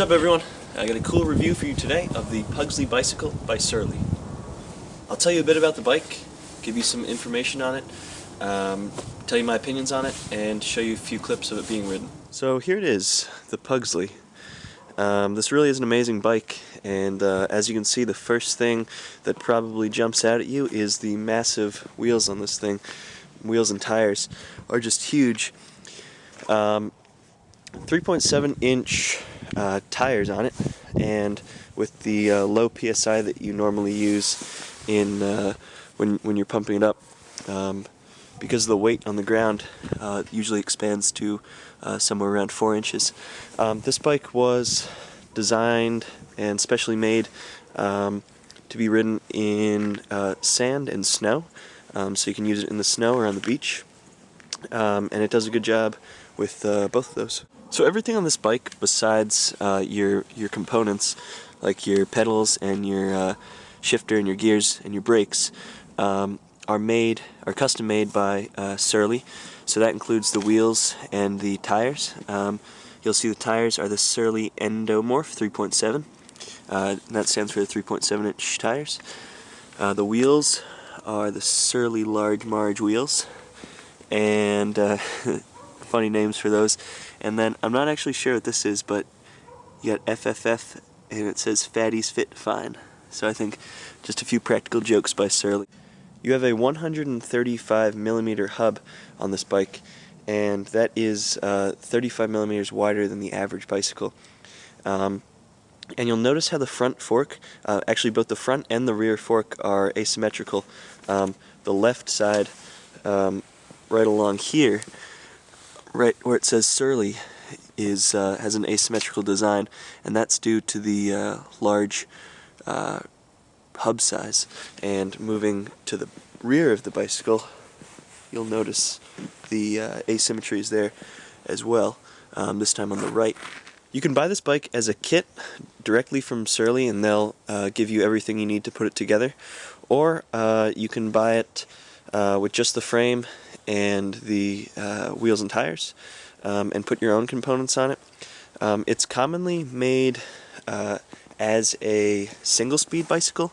What's up everyone? I got a cool review for you today of the Pugsley bicycle by Surly. I'll tell you a bit about the bike, give you some information on it, tell you my opinions on it, and show you a few clips of it being ridden. So here it is, the Pugsley. This really is an amazing bike, and as you can see, the first thing that probably jumps out at you is the massive wheels on this thing. Wheels and tires are just huge. 3.7-inch tires on it, and with the low PSI that you normally use in when you're pumping it up, because of the weight on the ground, it usually expands to somewhere around 4 inches. This bike was designed and specially made to be ridden in sand and snow, so you can use it in the snow or on the beach, and it does a good job with both of those. So everything on this bike, besides your components, like your pedals and your shifter and your gears and your brakes, are custom made by Surly. So that includes the wheels and the tires. You'll see the tires are the Surly Endomorph 3.7. That stands for the 3.7-inch tires. The wheels are the Surly Large Marge wheels, and funny names for those. And then I'm not actually sure what this is, but you got FFF and it says Fatties Fit Fine. So I think just a few practical jokes by Surly. You have a 135mm hub on this bike, and that is 35mm wider than the average bicycle. And you'll notice how the front fork, actually both the front and the rear fork, are asymmetrical. The left side, right along here, right where it says Surly, has an asymmetrical design, and that's due to the large hub size. And moving to the rear of the bicycle, you'll notice the asymmetries there as well, this time on the right. You can buy this bike as a kit directly from Surly, and they'll give you everything you need to put it together, or you can buy it with just the frame and the wheels and tires, and put your own components on it. It's commonly made as a single-speed bicycle.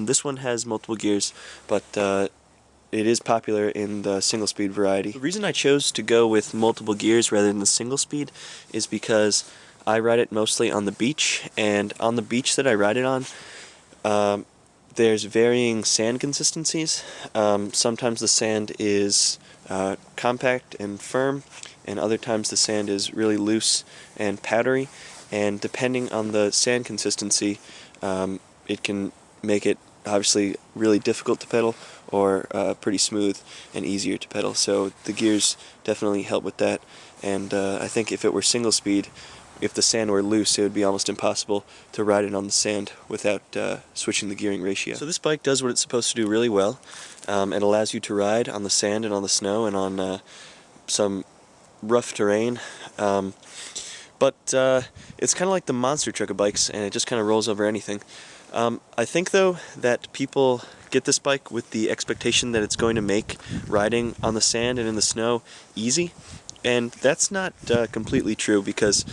This one has multiple gears, but it is popular in the single-speed variety. The reason I chose to go with multiple gears rather than the single-speed is because I ride it mostly on the beach, and on the beach that I ride it on, there's varying sand consistencies. Sometimes the sand is compact and firm, and other times the sand is really loose and powdery, and depending on the sand consistency, it can make it obviously really difficult to pedal, or pretty smooth and easier to pedal. So the gears definitely help with that, and I think if it were single speed, if the sand were loose, it would be almost impossible to ride it on the sand without switching the gearing ratio. So this bike does what it's supposed to do really well. It allows you to ride on the sand and on the snow and on some rough terrain. But it's kind of like the monster truck of bikes, and it just kind of rolls over anything. I think, though, that people get this bike with the expectation that it's going to make riding on the sand and in the snow easy. And that's not completely true, because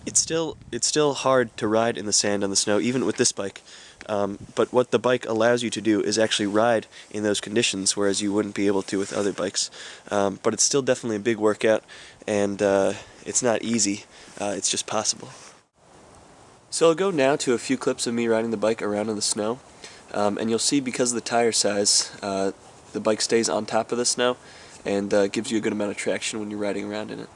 it's still hard to ride in the sand and the snow, even with this bike. But what the bike allows you to do is actually ride in those conditions, whereas you wouldn't be able to with other bikes. But it's still definitely a big workout, and it's not easy. It's just possible. So I'll go now to a few clips of me riding the bike around in the snow, and you'll see, because of the tire size, the bike stays on top of the snow, and gives you a good amount of traction when you're riding around in it.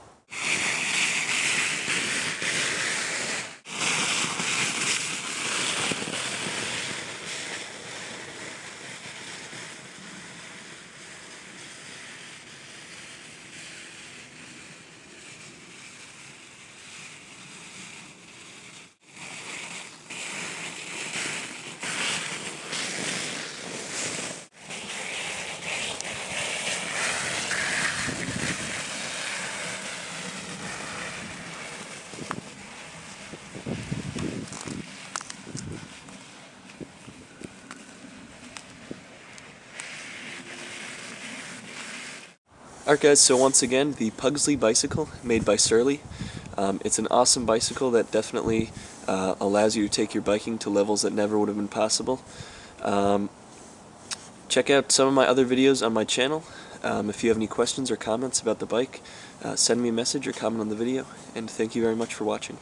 Alright guys, so once again, the Pugsley bicycle made by Surly. It's an awesome bicycle that definitely allows you to take your biking to levels that never would have been possible. Check out some of my other videos on my channel. If you have any questions or comments about the bike, send me a message or comment on the video, and thank you very much for watching.